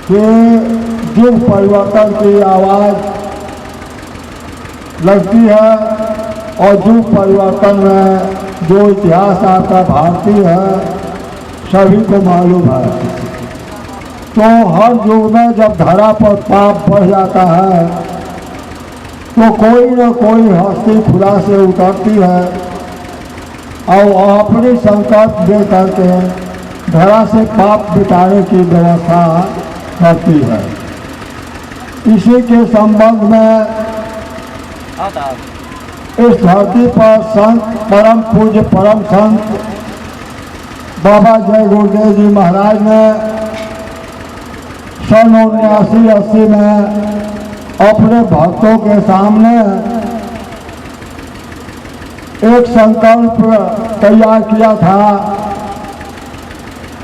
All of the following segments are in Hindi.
कि युग परिवर्तन की आवाज़ लगती है और युग परिवर्तन में जो इतिहास आपका भारतीय है सभी को मालूम है। तो हर युग में जब धरा पर पाप बढ़ जाता है तो कोई न कोई हस्ती खुदा से उतरती है और अपनी संकल्प दे करके धरा से पाप मिटाने की व्यवस्था करती है। इसी के संबंध में इस धरती पर संत परम पूज्य परम संत बाबा जय गुरुदेव जी महाराज ने सन 79-80 में अपने भक्तों के सामने एक संकल्प तैयार किया था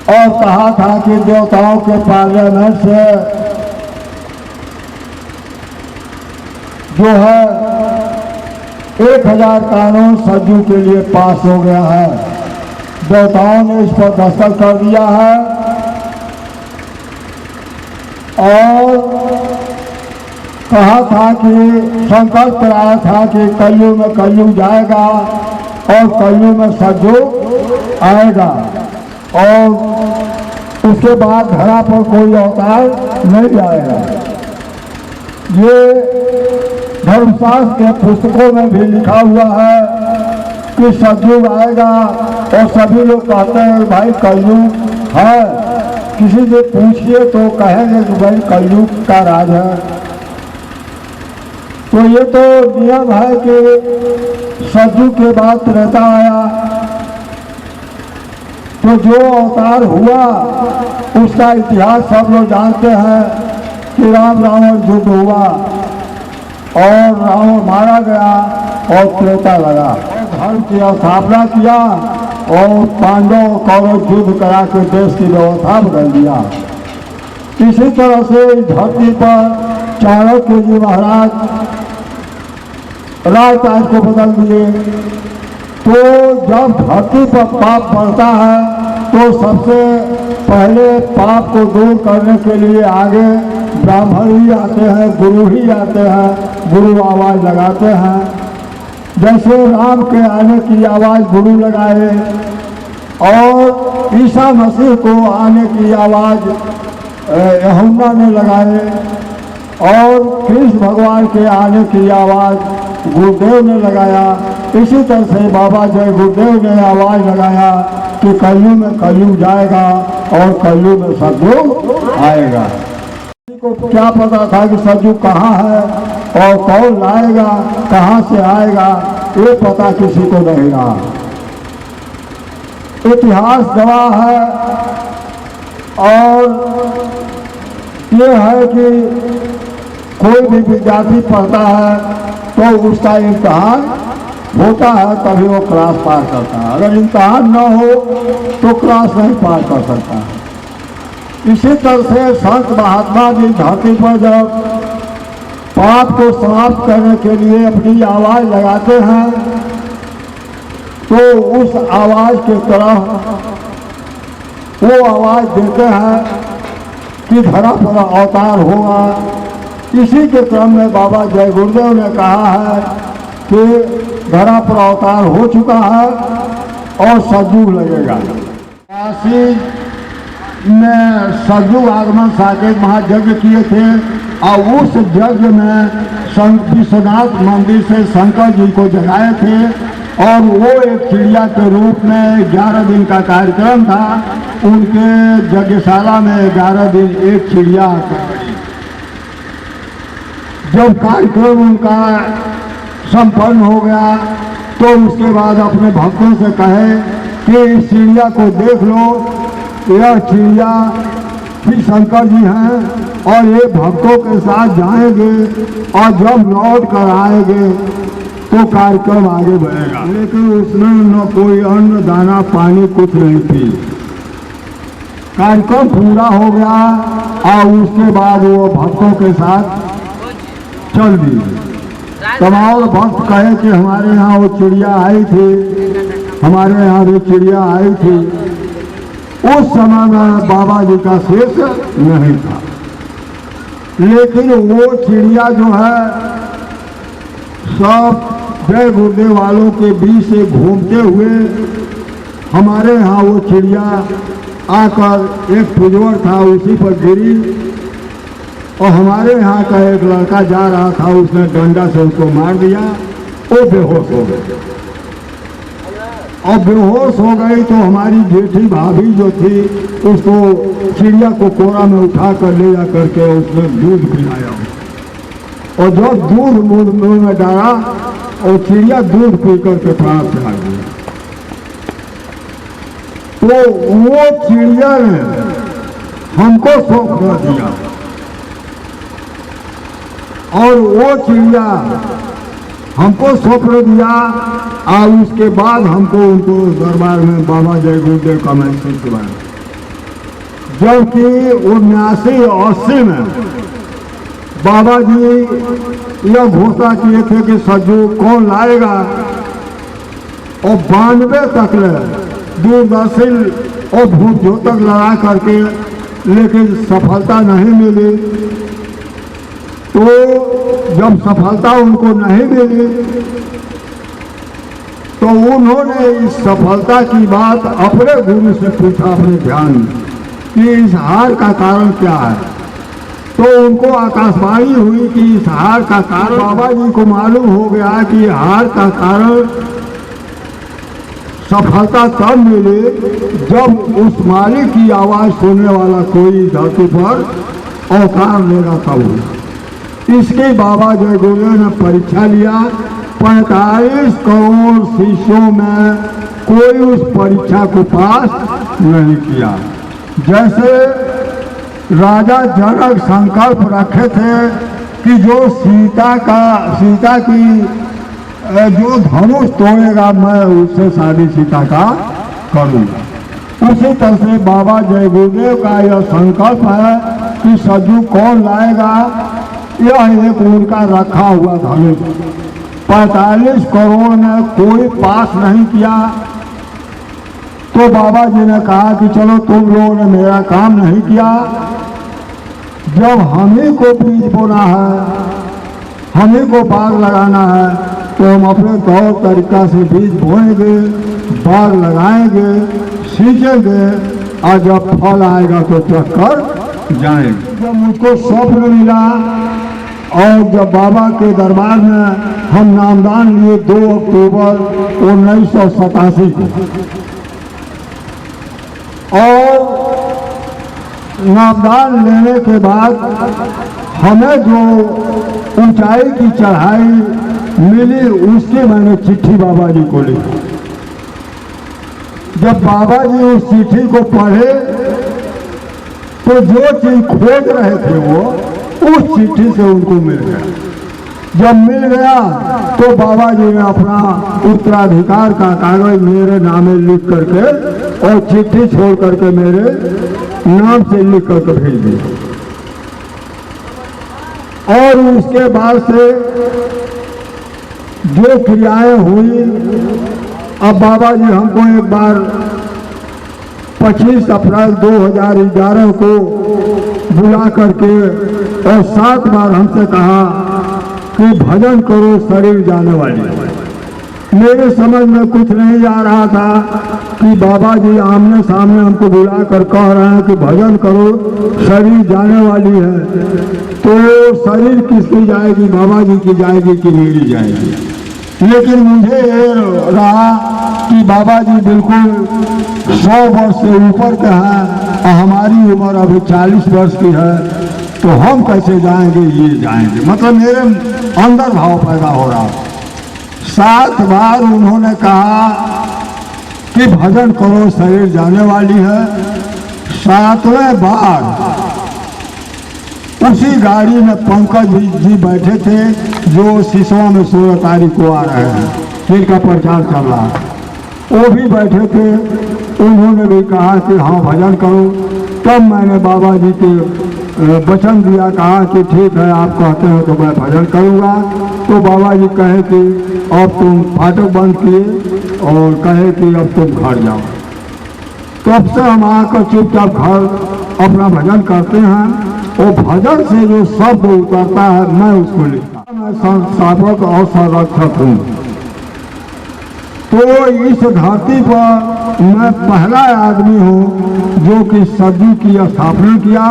और कहा था कि देवताओं के पार्लियामेंट से जो है 1000 कानून सरजू के लिए पास हो गया है। देवताओं ने इस पर दस्तखत कर दिया है और कहा था कि संकल्प कराया था कि कलयुग में कलयुग जाएगा और कलयुग में सतयुग आएगा और उसके बाद धरा पर कोई अवतार नहीं आएगा। ये धर्मशास्त्र के पुस्तकों में भी लिखा हुआ है कि सतयुग आएगा और सभी लोग कहते हैं भाई कलयुग है। किसी से पूछिए तो कहेंगे कि भाई कलयुग का राज है। तो ये तो नियम है कि सतयुग के बाद त्रेता आया तो जो अवतार हुआ उसका इतिहास सब लोग जानते हैं कि राम रावण युद्ध हुआ और रावण मारा गया और त्रेता लगा। धर्म की स्थापना किया और पांडव कौरव युद्ध करा के देश की व्यवस्था बदल दिया। इसी तरह से इस धरती पर चाणक्य जी महाराज राजकाज को बदल दिए। तो जब धरती पर पाप बढ़ता है तो सबसे पहले पाप को दूर करने के लिए आगे ब्राह्मण ही आते हैं, गुरु ही आते हैं, गुरु आवाज़ लगाते हैं। जैसे राम के आने की आवाज़ गुरु लगाए और ईसा मसीह को आने की आवाज़ यूहन्ना ने लगाए और कृष्ण भगवान के आने की आवाज़ गुरुदेव ने लगाया। इसी तरह से बाबा जय गुरुदेव ने आवाज़ लगाया कि कलयुग में कलयुग जाएगा और कलयुग में सतयुग आएगा। किसी को क्या पता था कि सतयुग कहाँ है और कौन लाएगा, कहाँ से आएगा, ये पता किसी को नहीं रहा। इतिहास गवाह है और ये है कि कोई भी विद्यार्थी पढ़ता है तो उसका इम्तहान होता है तभी वो क्लास पार करता है। अगर इम्तहान न हो तो क्लास नहीं पार कर सकता है। इसी तरह से संत महात्मा जी धरती पर जब पाप को समाप्त करने के लिए अपनी आवाज़ लगाते हैं तो उस आवाज़ के तरफ वो आवाज़ देते हैं कि धरा पर अवतार होगा। इसी के क्रम में बाबा जय गुरुदेव ने कहा है कि धरा पर अवतार हो चुका है और सतयुग लगेगा। काशी में सतयुग आगमन साकेत महायज्ञ किए थे और उस यज्ञ में विश्वनाथ मंदिर से शंकर जी को जगाए थे और वो एक चिड़िया के रूप में 11 दिन का कार्यक्रम था। उनके यज्ञशाला में 11 दिन एक चिड़िया जब कार्यक्रम उनका संपन्न हो गया तो उसके बाद अपने भक्तों से कहे कि इस चिड़िया को देख लो, यह चिड़िया भी शंकर जी हैं और ये भक्तों के साथ जाएंगे और जब लौट कर आएंगे तो कार्यक्रम आगे बढ़ेगा। लेकिन उसमें न कोई अन्न दाना पानी कुछ नहीं थी। कार्यक्रम पूरा हो गया और उसके बाद वो भक्तों के साथ चल दी। तमाम भक्त कहे कि हमारे यहाँ वो चिड़िया आई थी, हमारे यहाँ भी चिड़िया आई थी। उस समय में बाबा जी का शेष नहीं था। लेकिन वो चिड़िया जो है सब जय गुरुदेव वालों के बीच से घूमते हुए हमारे यहाँ वो चिड़िया आकर एक पुजवर था उसी पर गिरी और हमारे यहाँ का एक लड़का जा रहा था, उसने डंडा से उसको मार दिया, वो बेहोश हो गए। और बेहोश हो गई तो हमारी जेठी भाभी जो थी उसको चिड़िया को कोरा में उठा कर ले जा करके उसने दूध पिलाया और जब दूध मुंह में डाला और चिड़िया दूध पी करके प्राण से आ गई। तो वो चिड़िया ने हमको सौंप कर दिया और वो चिड़िया हमको सौंप दिया और उसके बाद हमको उनको दरबार में बाबा जय गुरुदेव का महसूस हुआ। जबकि 79-80 में बाबा जी यह घोषणा किए थे कि सज्जू कौन लाएगा और 92 तक दूरदर्शन और भूतक लड़ा करके लेकिन सफलता नहीं मिली। तो जब सफलता उनको नहीं मिली तो उन्होंने इस सफलता की बात अपने गुरु से पूछा अपने ध्यान में कि इस हार का कारण क्या है। तो उनको आकाशवाणी हुई कि इस हार का कारण, बाबा जी को मालूम हो गया कि हार का कारण सफलता तब मिली जब उस मालिक की आवाज सुनने वाला कोई धरती पर अवतार लेगा तब। इसके बाबा जय गुरुदेव ने परीक्षा लिया। 45 करोड़ शिष्यों में कोई उस परीक्षा को पास नहीं किया। जैसे राजा जनक संकल्प रखे थे कि जो सीता की जो धनुष तोड़ेगा मैं उससे शादी सीता का करूँगा। उसी तरह से बाबा जय गुरुदेव का यह संकल्प है कि सज्जू कौन लाएगा, यह एक उनका रखा हुआ धनुष 45 करोड़ ने कोई पास नहीं किया। तो बाबा जी ने कहा कि चलो तुम लोगों ने मेरा काम नहीं किया, जब हम ही को बीज बोना है, हम ही को बाग लगाना है, तो हम अपने तौर तरीका से बीज बोएंगे, बाग लगाएंगे, सींचेंगे और जब फल आएगा तो चक्कर जाएंगे। जब मुझको स्वप्न मिला और जब बाबा के दरबार में हम नामदान लिए 2 अक्टूबर 1987 को, और नामदान लेने के बाद हमें जो ऊंचाई की चढ़ाई मिली उसकी मैंने चिट्ठी बाबा जी को लिखी। जब बाबा जी उस चिट्ठी को पढ़े तो जो चीज खोज रहे थे वो उस चिट्ठी से उनको मिल गया। जब मिल गया तो बाबा जी ने अपना उत्तराधिकार का कागज मेरे नामे लिख करके और चिट्ठी छोड़ करके मेरे नाम से लिख करके भेज दिया। और उसके बाद से जो क्रियाएं हुई, अब बाबा जी हमको एक बार 25 अप्रैल 2011 को बुला करके और 7 बार हमसे कहा कि भजन करो शरीर जाने वाली। मेरे समझ में कुछ नहीं आ रहा था कि बाबा जी आमने सामने हमको बुला कर कह रहे हैं कि भजन करो शरीर जाने वाली है। तो शरीर किसकी जाएगी, बाबा जी की जाएगी कि मेरी जाएगी। लेकिन मुझे रहा कि बाबा जी बिल्कुल 100 वर्ष से ऊपर के हैं और हमारी उम्र अभी 40 वर्ष की है, तो हम कैसे जाएंगे, ये जाएंगे। मतलब मेरे अंदर भाव पैदा हो रहा। 7 बार उन्होंने कहा कि भजन करो शरीर जाने वाली है। 7वें बार उसी गाड़ी में पंकज जी बैठे थे जो सिसवा में 16 तारीख को आ रहे हैं, जिनका प्रचार चल रहा है, वो भी बैठे थे। उन्होंने भी कहा कि हाँ भजन करो। तब मैंने बाबा जी के वचन दिया, कहा कि ठीक है आप कहते हैं तो मैं भजन करूँगा। तो बाबा जी कहे कि अब तुम फाटक बंद किए और कहे कि अब तुम घर जाओ। तब से हम आकर चुपचाप घर अपना भजन करते हैं वो भजन से जो शब्द उतरता है मैं उसको लिखता हूं। मैं संस्थापक और संरक्षक हूँ। तो इस धरती पर मैं पहला आदमी हूँ जो कि सदी की स्थापना किया।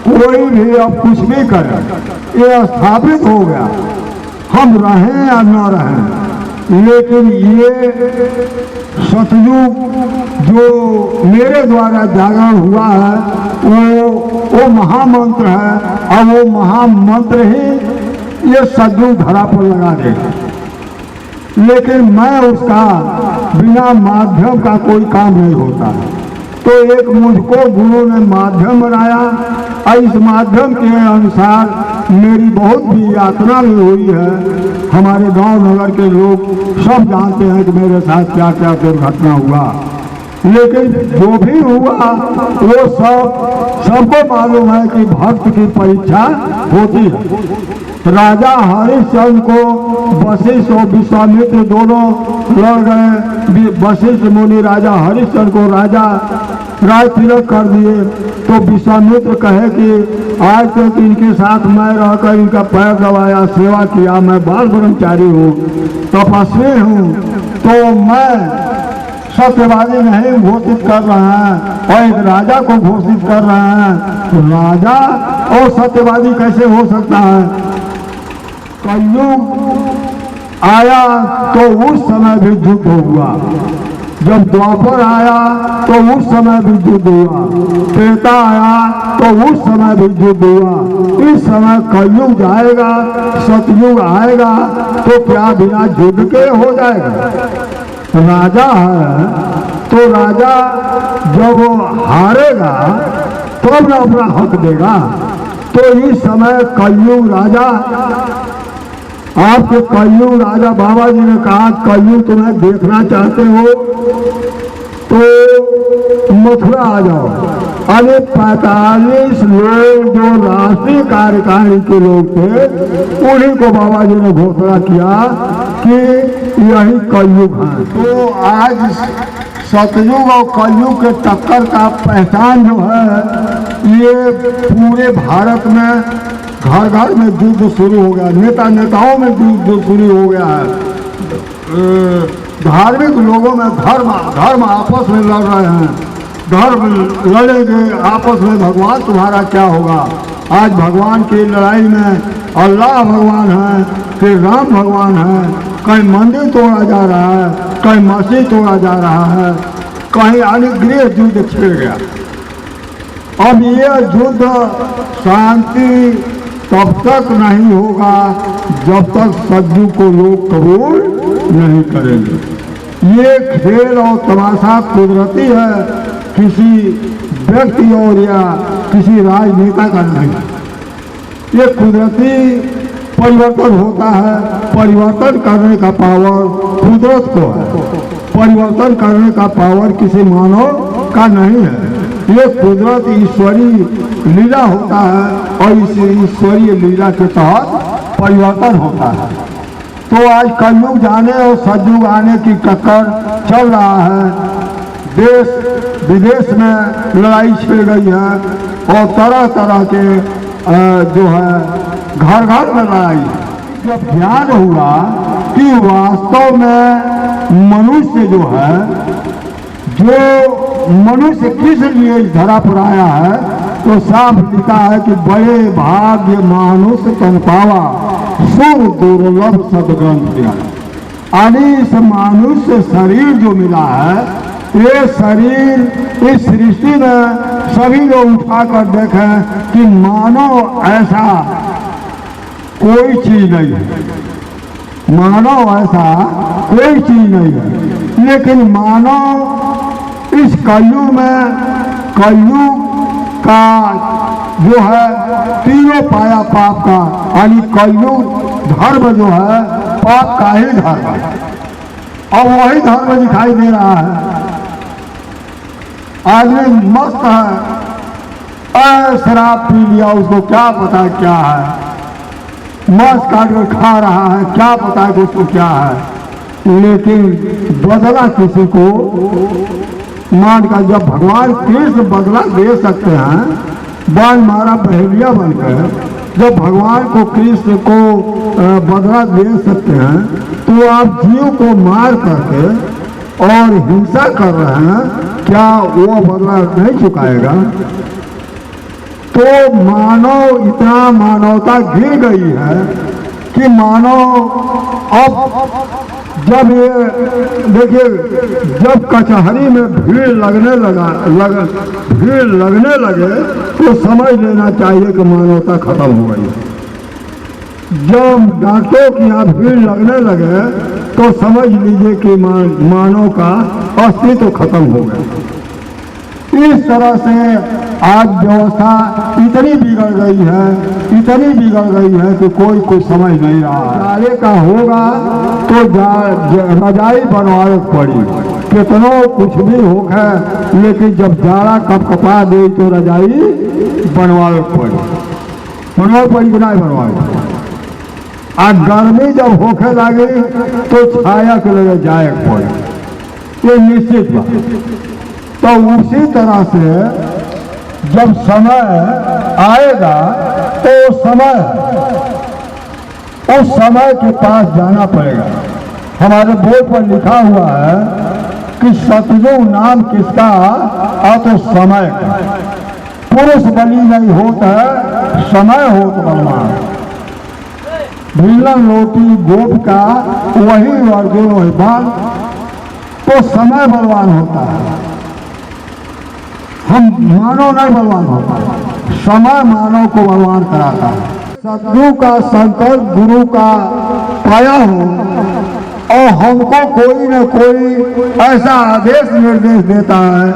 कोई भी अब कुछ भी करे, ये स्थापित हो गया, हम रहें या न रहें। लेकिन ये सतयुग जो मेरे द्वारा जागरण हुआ है वो महामंत्र है, और वो महामंत्र ही ये सतयुग धरा पर लगा देगा। लेकिन मैं उसका बिना माध्यम का कोई काम नहीं होता। तो एक मुझको गुरु ने माध्यम बनाया, और इस माध्यम के अनुसार मेरी बहुत भी यात्रा भी हुई है। हमारे गांव नगर के लोग सब जानते हैं कि मेरे साथ क्या क्या दुर्घटना हुआ। लेकिन जो भी हुआ वो सबको मालूम है कि भक्त की परीक्षा होती है। राजा हरिश्चंद्र को वशिष्ठ और विश्वामित्र दोनों लड़ गए। वशिष्ठ मुनि राजा हरिश्चंद्र को राज तिलक कर दिए। तो विश्वामित्र कहे कि आज तक इनके साथ मैं रहकर इनका पैर दबाया, सेवा किया, मैं बाल ब्रह्मचारी हूँ, तपस्वी हूँ, तो मैं सत्यवादी नहीं घोषित कर रहा है और एक राजा को घोषित कर रहा है। तो राजा और सत्यवादी कैसे हो सकता है? कलयुग आया तो उस समय भी युद्ध हुआ। जब द्वापर आया तो उस समय भी युद्ध हुआ। त्रेता आया तो उस समय भी युद्ध हुआ। इस समय कलयुग जाएगा, सतयुग आएगा, तो क्या बिना युद्ध के हो जाएगा? राजा है तो राजा जब हारेगा तब ना अपना हक देगा। तो इस समय कलयुग राजा, आपके कलयुग राजा बाबा जी ने कहा कलयुग तुम्हें देखना चाहते हो तो मथुरा आ जाओ। अरे 45 लोग जो राष्ट्रीय कार्यकारिणी के लोग थे उन्हीं को बाबा जी ने घोषणा किया कि यही कलयुग है। तो आज सतयुग और कलयुग के टक्कर का पहचान जो है, ये पूरे भारत में घर घर में युद्ध शुरू हो गया। नेताओं में युद्ध शुरू हो गया है। धार्मिक लोगों में धर्म आपस में लड़ रहे हैं। धर्म लड़ेंगे आपस में, भगवान तुम्हारा क्या होगा? आज भगवान की लड़ाई में अल्लाह भगवान है, फिर राम भगवान है। कहीं मंदिर तोड़ा जा रहा है, कहीं मस्जिद तोड़ा जा रहा है, कहीं अनुग्रह युद्ध छिड़ गया। अब ये युद्ध शांति तब तक नहीं होगा जब तक सतयुग को लोग कबूल नहीं करेंगे। ये खेल और तमाशा कुदरती है, किसी व्यक्ति और या किसी राजनेता का नहीं। ये कुदरती परिवर्तन होता है। परिवर्तन करने का पावर कुदरत को है। परिवर्तन करने का पावर किसी मानव का नहीं है। ये कुदरत ईश्वरीय लीला होता है और इस ईश्वरीय लीला के तहत परिवर्तन होता है। तो आज कलयुग जाने और सतयुग आने की टक्कर चल रहा है। देश विदेश में लड़ाई छिड़ गई है और तरह तरह के जो है घर घर में लड़ाई। जब ज्ञान हुआ कि वास्तव में मनुष्य जो है, जो मनुष्य किस लिए इस धरा पर आया है, तो साफ लिखा है कि बड़े भाग्य मानुष तन पावा सुर दुर्लभ सदग्रंथ। यानी इस मनुष्य शरीर जो मिला है, ये शरीर इस सृष्टि में सभी लोग उठाकर देखें कि मानव ऐसा कोई चीज नहीं है। मानव ऐसा कोई चीज नहीं है। लेकिन मानव इस कलयुग में, कलयुग का जो है तीनों पाया पाप का, यानी कलयुग धर्म जो है पाप का ही धर्म है और वही धर्म दिखाई दे रहा है। आदमी मस्त है, शराब पी लिया, उसको क्या पता क्या है, मांस काट कर खा रहा है, क्या पता है कि उसको क्या है। लेकिन बदला किसी को मान का, जब भगवान कृष्ण बदला दे सकते हैं बाल मारा बहेलिया बनकर जब भगवान को कृष्ण को बदला दे सकते हैं, तो आप जीव को मार करके और हिंसा कर रहे हैं, क्या वो बदला नहीं चुकाएगा? तो मानव, इतना मानवता गिर गई है कि मानव अब जब ये देखिए, जब कचहरी में भीड़ लगने लगे तो समझ लेना चाहिए कि मानवता खत्म हो गई। जब डॉक्टरों की यहाँ भीड़ लगने लगे तो समझ लीजिए कि मानव का अस्तित्व खत्म हो गया। इस तरह से आज व्यवस्था इतनी बिगड़ गई है कि कोई कुछ समझ नहीं रहा। जाड़े का होगा तो रजाई बनवाए पड़ी, कितनो कुछ भी होगा, लेकिन जब जाड़ा कपकपा दे तो रजाई बनवाए पड़ी कि नहीं बनवाए। आ गर्मी जब होके लगे तो छाया के लगे जाए पड़े, ये निश्चित बात। तो उसी तरह से जब समय आएगा तो उस समय के पास जाना पड़ेगा। हमारे बोर्ड पर लिखा हुआ है कि सतयुग नाम किसका? तो समय का। पुरुष बलि नहीं होता है, समय हो तो बलवान। भिलन रोटी गोप का वही अर्जुन वही बाल, तो समय बलवान होता है। हम मानव नहीं बलवान होता, समय मानव को बलवान कराता है। सतगुरु का संकल्प गुरु का पाया हो और हमको कोई न कोई ऐसा आदेश निर्देश देता है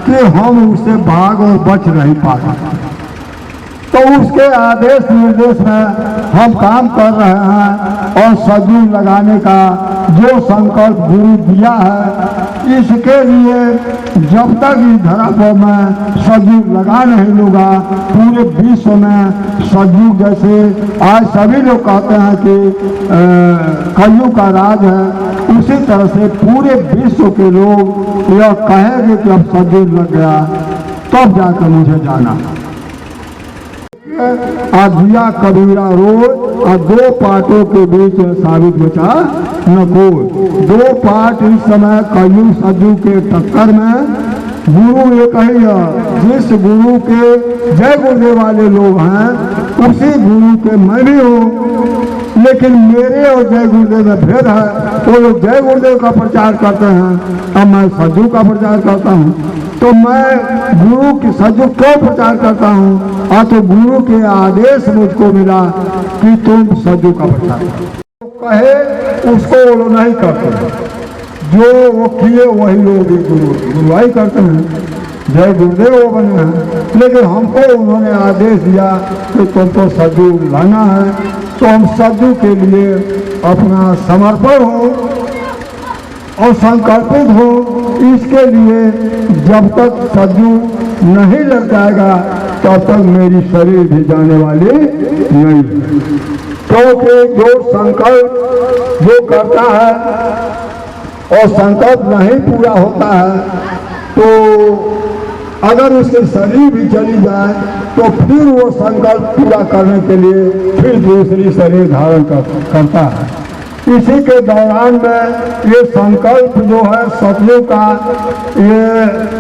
कि हम उससे भाग और बच नहीं पाते, तो उसके आदेश निर्देश में हम काम कर रहे हैं। और सतयुग लगाने का जो संकल्प गुरु दिया है, इसके लिए जब तक इस धरा पर मैं सतयुग लगा नहीं लूँगा, पूरे विश्व में सतयुग जैसे आज सभी लोग कहते हैं कि कलयुग का राज है, उसी तरह से पूरे विश्व के लोग यह कहेंगे कि अब सतयुग लग गया, तब जाकर मुझे जाना। दिया कबीरा रोज और दो पार्टों के बीच साबित बचा न कोई। दो पार्ट इस समय कलयुग सतयुग के टक्कर में, गुरु एक ही है। जिस गुरु के जय गुरुदेव वाले लोग हैं, उसी गुरु के मैं भी हूँ, लेकिन मेरे और जय गुरुदेव में भेद है। वो लोग जय गुरुदेव का प्रचार करते हैं और मैं सतयुग का प्रचार करता हूँ। तो मैं गुरु की सतयुग क्यों प्रचार करता हूँ? तो गुरु के आदेश मुझको मिला कि तुम सतयुग का प्रचार करो। कहे उसको वो लोग नहीं करते, जो वो किए वही लोग गुरुवाई करते हैं, जय गुरुदेव वो बने हैं। लेकिन हमको उन्होंने आदेश दिया कि तुमको सतयुग लाना है, तो हम सतयुग के लिए अपना समर्पण हो और संकल्पित हो। इसके लिए जब तक सतयुग नहीं लग जाएगा तब तक मेरी शरीर भी जाने वाली नहीं, क्योंकि जो संकल्प जो करता है और संकल्प नहीं पूरा होता है, तो अगर उसके शरीर भी चली जाए तो फिर वो संकल्प पूरा करने के लिए फिर दूसरी शरीर धारण करता है। इसी के दौरान में ये संकल्प जो है सतयुग का, ये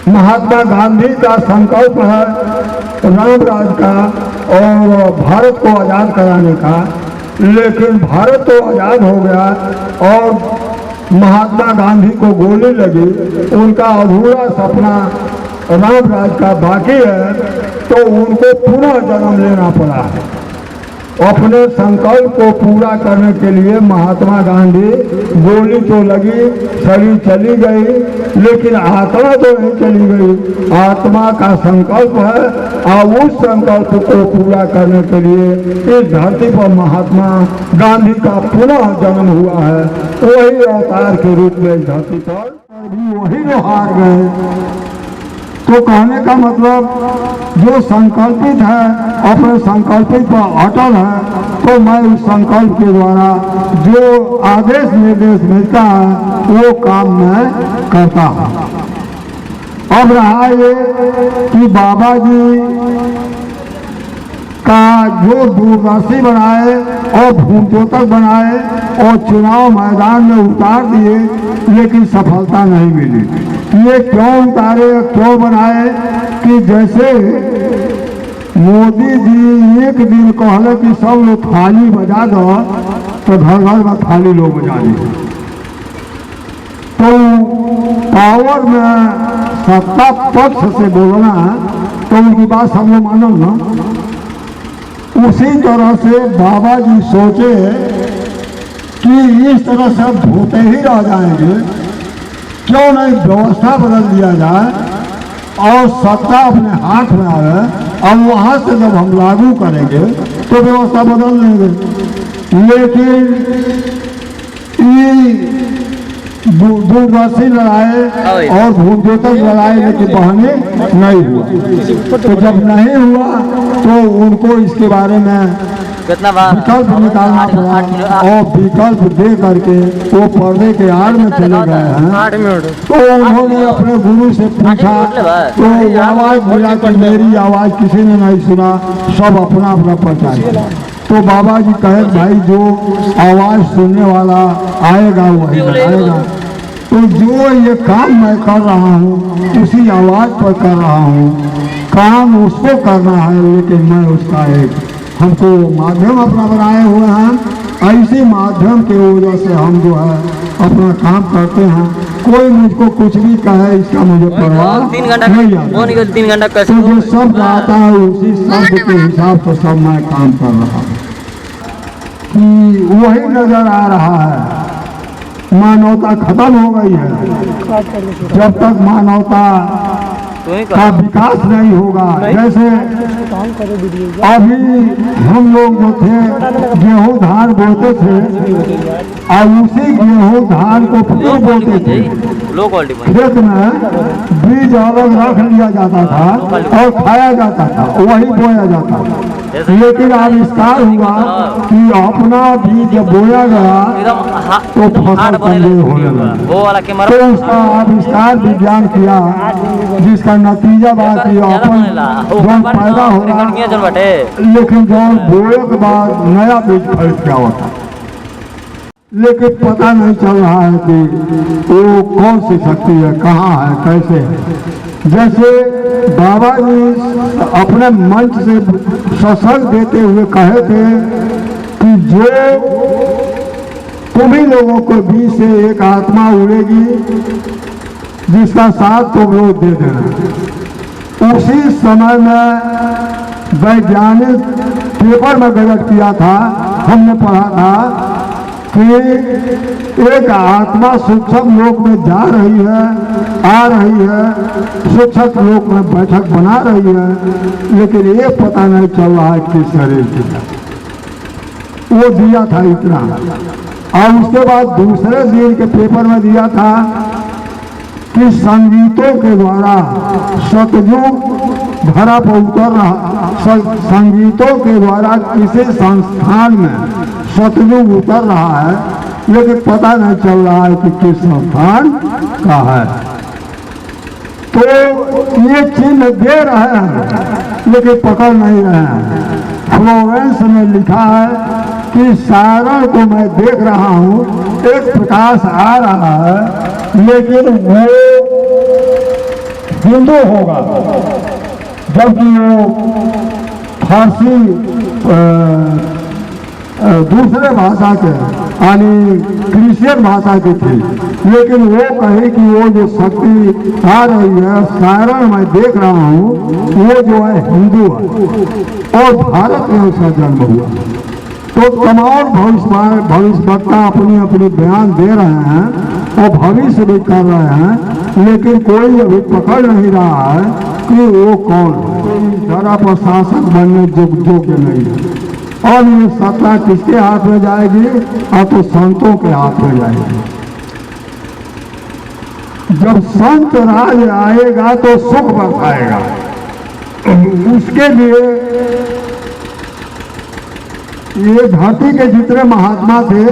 महात्मा गांधी का संकल्प है, राम राज का और भारत को आज़ाद कराने का। लेकिन भारत तो आज़ाद हो गया और महात्मा गांधी को गोली लगी, उनका अधूरा सपना राम राज का बाकी है, तो उनको पुनः जन्म लेना पड़ा है। अपने संकल्प को पूरा करने के लिए महात्मा गांधी, गोली तो लगी, शरीर चली गई, लेकिन आत्मा तो नहीं चली गई। आत्मा का संकल्प है और उस संकल्प को पूरा करने के लिए इस धरती पर महात्मा गांधी का पुनः जन्म हुआ है। वही अवतार के रूप में इस धरती पर भी वही जो हार गए। तो कहने का मतलब, जो संकल्पित है अपने संकल्पित पर अटल है, तो मैं उस संकल्प के द्वारा जो आदेश निर्देश मिलता है वो काम मैं करता हूँ। अब रहा ये कि बाबा जी का जो दूरदर्शी बनाए और भूमद्योतक बनाए और चुनाव मैदान में उतार दिए, लेकिन सफलता नहीं मिली। ये क्यों उतारे, क्यों बनाए कि जैसे मोदी जी एक दिन कहले कि सब लोग थाली बजा दो, तो घर घर में थाली लोग बजा दिए। तो पावर में सत्ता पक्ष से बोलना तो उनकी बात सब लोग मानो ना। उसी तरह से बाबा जी सोचे कि इस तरह से अब धोते ही रह जाएंगे, क्यों नहीं व्यवस्था बदल दिया जाए और सत्ता अपने हाथ में आवे, और वहां से जब हम लागू करेंगे तो व्यवस्था बदल लेंगे। लेकिन दूरदर्शी लड़ाए और भूमद्योतक लड़ाए, लेकिन बहाने नहीं हुआ। तो जब नहीं हुआ तो उनको इसके बारे में विकल्प निकालना पड़ा, और विकल्प दे करके वो पर्दे के आड़ में चले गए हैं। तो उन्होंने अपने गुरु से पूछा, तो आवाज मिला कि मेरी आवाज किसी ने नहीं सुना, सब अपना अपना प्रचार किया। तो बाबा जी कहे भाई जो आवाज सुनने वाला आएगा वही आएगा। तो जो ये काम मैं कर रहा हूँ उसी आवाज पर कर रहा हूँ, काम उसको करना है, लेकिन मैं उसका एक हमको माध्यम अपना बनाए हुए हैं। ऐसे माध्यम के वजह से हम जो है अपना काम करते हैं। कोई मुझको कुछ भी कहे इसका मुझे परवाह नहीं आता। तो जो शब्द आता है उसी शब्द के हिसाब से सब मैं काम कर रहा हूँ कि वही नजर आ रहा है। मानवता खत्म हो गई है। जब तक मानवता का विकास नहीं होगा, जैसे अभी हम लोग जो थे गेहूं धान बोते थे और उसी गेहूं धान को फिर बोते थे, खेत में बीज अलग रख लिया जाता था और खाया जाता था, वही बोया जाता था। लेकिन आविष्कार हुआ कि अपना बीज बोया गया तो फसल कमजोर होने लगा। तो उसका आविष्कार विज्ञान किया, जिसका नतीजा बात अपन जौन पैदा हो रहा, लेकिन जौन बोए के बाद नया बीज खरीद क्या होता, लेकिन पता नहीं चल रहा है कि वो कौन सी शक्ति है, कहाँ है, कैसे है। जैसे बाबा जी अपने मंच से सत्संग देते हुए कहे थे कि जो तुम्ही लोगों को बीच से एक आत्मा उड़ेगी जिसका साथ तुम लोग दे देना। उसी समय में वैज्ञानिक पेपर में गलत किया था, हमने पढ़ा था कि एक आत्मा सूक्ष्म लोक में जा रही है, आ रही है, सूक्ष्म लोक में बैठक बना रही है, लेकिन ये पता नहीं चल रहा है किस शरीर की। वो दिया था इतना। और उसके बाद दूसरे दिन के पेपर में दिया था कि संगीतों के द्वारा सतयुग धरा पर उतर रहा, संगीतों के द्वारा किसी संस्थान में सतयुग उतर रहा है, लेकिन पता नहीं चल रहा है कि किस संस्थान का है। तो ये चिन्ह दे रहे हैं लेकिन पकड़ नहीं रहे हैं। फ्लोरेंस में लिखा है कि सारण को मैं देख रहा हूँ, एक प्रकाश आ रहा है, लेकिन वो हिंदू होगा, जबकि वो फारसी दूसरे भाषा के यानी क्रिश्चियन भाषा की थी। लेकिन वो कहे कि वो जो शक्ति आ रही है सारण मैं देख रहा हूँ, वो जो है हिंदू है और भारत में उसका जन्म हुआ। तो तमाम भविष्यवक्ता अपनी अपनी बयान दे रहे हैं और भविष्य भी कर रहे हैं, लेकिन कोई अभी पकड़ नहीं रहा है कि वो कौन है। जरा पर शासक बनने योग्य नहीं है। और ये सत्ता किसके हाथ में जाएगी? और तो संतों के हाथ में जाएगी। जब संत राज आएगा तो सुख बरसाएगा। उसके लिए ये धरती के जितने महात्मा थे,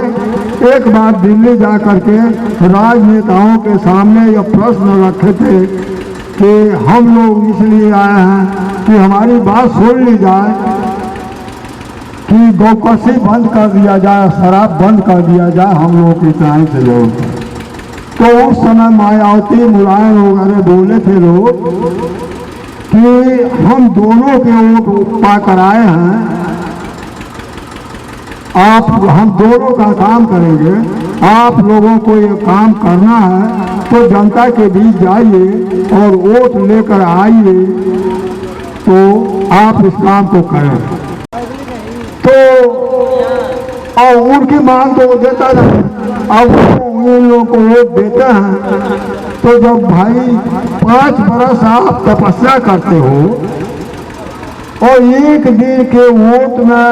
एक बार दिल्ली जा करके राजनेताओं के सामने यह प्रश्न रखे थे कि हम लोग इसलिए आए हैं कि हमारी बात सुन ली जाए कि गौकशी बंद कर दिया जाए, शराब बंद कर दिया जाए, हम लोगों की इतना से लोग। तो उस समय मायावती मुलायम वगैरह बोले थे लोग कि हम दोनों के वोट पा कर आए हैं, आप हम दोनों का काम करेंगे, आप लोगों को ये काम करना है तो जनता के बीच जाइए और वोट लेकर आइए, तो आप इस काम को करें। तो और उनकी मांग तो वो देता रहे, अब उन लोगों को वोट देते हैं। तो जब भाई 5 बरस आप तपस्या करते हो और एक दिन के वोट में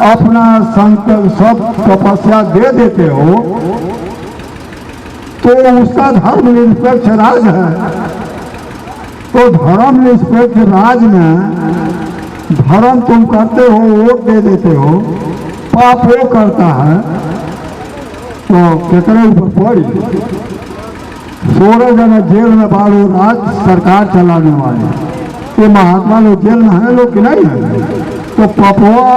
अपना सब तपस्या दे देते हो, तो उसका धर्म निरपेक्ष राज है। तो धर्म निरपेक्ष राज में धर्म तुम करते हो, वोट दे देते हो, पाप वो करता है, तो कितने ऊपर पड़ी 16 जन जेल में बालो राज सरकार चलाने वाले, ये महात्मा लोग जेल में है लोग कि नहीं है। तो पपुआ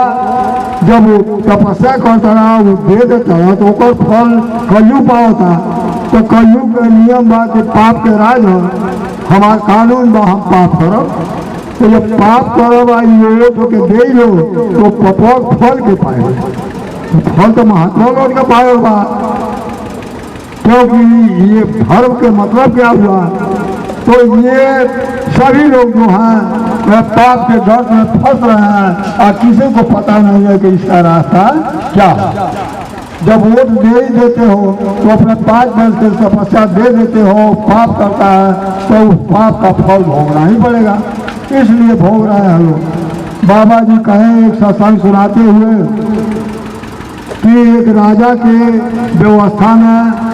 जब तपस्या करता रहा, वो दे देता रहा, तो ओकर फल कलयुग पाता। तो कलयुग के नियम बा कि पाप के राज है, हमारा कानून बा हम पाप करब। तो जब पाप करब आई तो के दे लो, तो पपुआ फल के पाए, फल तो महात्मा लोग का पाए बा। क्योंकि ये धर्म के मतलब क्या हुआ, तो ये सभी लोग जो हैं पाप के गर्त में फंस रहे हैं और किसी को पता नहीं है कि इसका रास्ता क्या है। जब वोट दे ही देते हो तो अपने 5 वर्ष की तपस्या दे देते हो, पाप करता है तो उस पाप का फल भोगना ही पड़ेगा, इसलिए भोग रहे हैं लोग। बाबा जी कहे एक सत्संग सुनाते हुए कि एक राजा के व्यवस्था में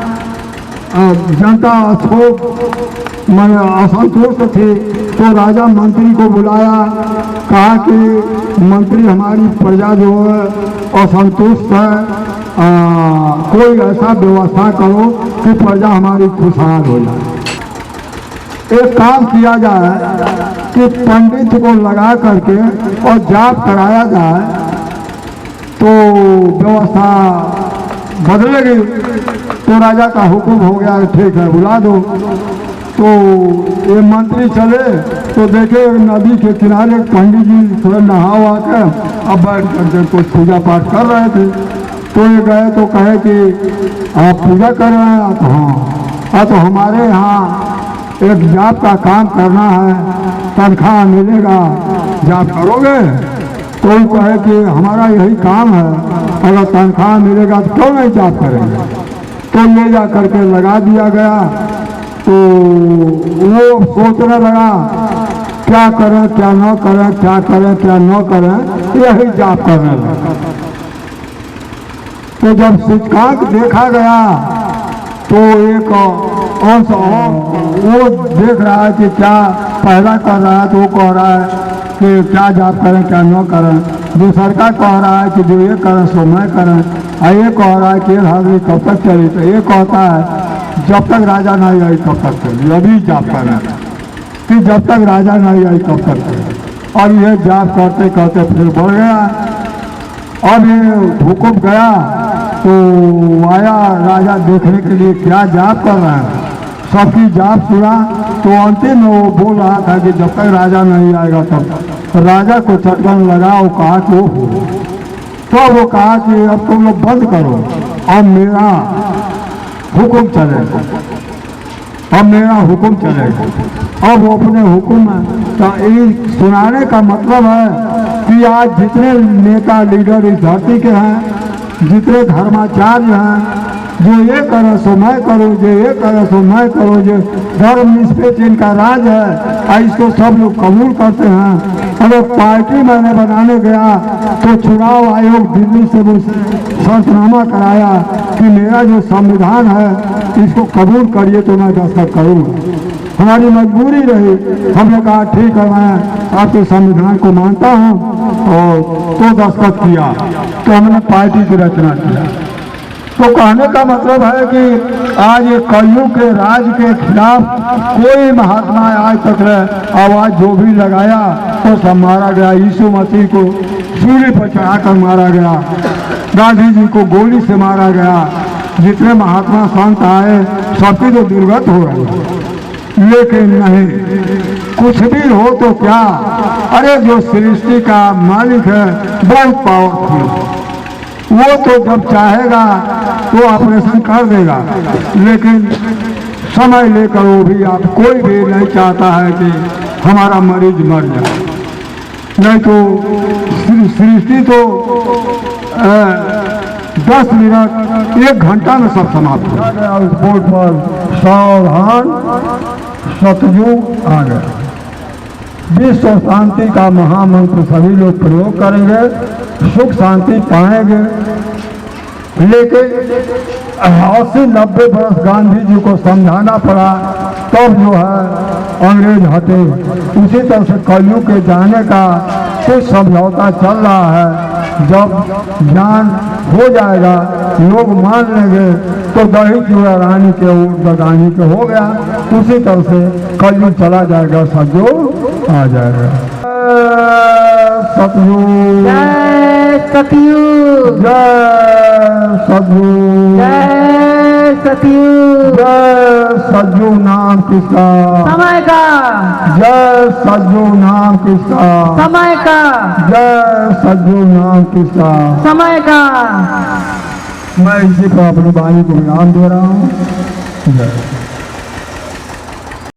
जनता मन असंतुष्ट थे, तो राजा मंत्री को बुलाया, कहा कि मंत्री हमारी प्रजा जो है असंतुष्ट है, कोई ऐसा व्यवस्था करो कि प्रजा हमारी खुशहाल हो जाए। एक काम किया जाए कि पंडित को लगा करके और जाप कराया जाए तो व्यवस्था बदलेगी। तो राजा का हुक्म हो गया, ठीक है बुला दो। तो ये मंत्री चले तो देखे नदी के किनारे पंडित जी थोड़ा नहा के अब बैठ करके कुछ पूजा पाठ कर रहे थे। तो ये गए तो कहे कि आप पूजा कर रहे हैं? तो हाँ। तो हमारे यहाँ एक जाप का काम करना है, तनख्वाह मिलेगा, जाप करोगे? तो वो कहे कि हमारा यही काम है, अगर तनख्वाह मिलेगा तो क्यों नहीं जाप करेंगे। तो ले जा करके लगा दिया गया। तो वो सोचने लगा क्या करें क्या न करें, क्या करें क्या न करें, यही जाप करने लगा। तो जब सूचकांक देखा गया तो एक अंश वो देख रहा है कि क्या पहला कर रहा है, तो वो कह रहा है कि क्या जाप करें क्या न करें। दूसरा का कह रहा है कि जो ये करें सो मैं करें, और ये कह रहा है कि हाजिरी कब तक चली। तो ये कहता है जब तक राजा नहीं आई तब तक चली, अभी जाप करें कि जब तक राजा नहीं आई तब तक चली। और ये जाप करते करते फिर बढ़ गया। अब ये हुक्म गया तो आया राजा देखने के लिए क्या जाप कर रहे हैं, सबकी जाप सुना। तो अंतिम में वो बोल रहा था कि जब तक राजा नहीं आएगा तब। राजा को चटकन लगा, वो कहा कि तो वो कहा कि अब तुम लोग बंद करो, अब मेरा हुक्म चलेगा, अब मेरा हुक्म चलेगा। अब वो अपने हुक्म का सुनाने का मतलब है कि आज जितने नेता लीडर इस धरती के हैं, जितने धर्माचार्य हैं, जो ये करे सो मैं करूँ, जो ये करे सो मैं करूँ, जो धर्म निष्पक्ष इनका राज है, इसको सब लोग कबूल करते हैं। अगर पार्टी मैंने बनाने गया तो चुनाव आयोग दिल्ली से मुझसे शर्तनामा कराया कि मेरा जो संविधान है इसको कबूल करिए, तो मैं दस्तखत करूँगा। हमारी मजबूरी रही, हमने कहा ठीक है मैं आपके संविधान को मानता हूँ, और तो दस्तखत किया। तो हमने पार्टी की रचना किया। तो कहने का मतलब है कि आज ये कलयुग के राज के खिलाफ कोई महात्मा आज तक आवाज जो भी लगाया तो सब मारा गया। यीशु मसीह को सूली पर चढ़ाकर मारा गया, गांधी जी को गोली से मारा गया, जितने महात्मा संत आए सबकी तो दुर्गत हो गई। लेकिन नहीं, कुछ भी हो तो क्या, अरे जो सृष्टि का मालिक है बहुत पावरफुल, वो तो जब चाहेगा तो ऑपरेशन कर देगा, लेकिन समय लेकर वो भी आप कोई भी नहीं चाहता है कि हमारा मरीज मर जाए। नहीं तो सृष्टि तो 10 मिनट 1 घंटा में सब समाप्त हो गया। उस बोर्ड पर सावधान सतयुग आ गया। विश्व शांति का महामंत्र सभी लोग प्रयोग करेंगे, सुख शांति पाएंगे। लेकिन 80-90 वर्ष गांधी जी को समझाना पड़ा, तब जो है अंग्रेज हटे। उसी तरह से कलयुग के जाने का कुछ समझौता चल रहा है। जब ज्ञान हो जाएगा, लोग मान लेंगे, तो दही चूड़ा रानी के उर्दगानी के हो गया। उसी तरह से कलयुग चला जाएगा, सतयुग आ जाएगा। सतयुग जय सतयुग, जय सतयुग, जय सतयुग। जय सतयुग नाम किसका, समय का, जय सतयुग नाम किसका, समय का, जय सतयुग नाम किसका। समय का। मैं इसी पर अपनी वाणी को विराम दे रहा हूँ। जय।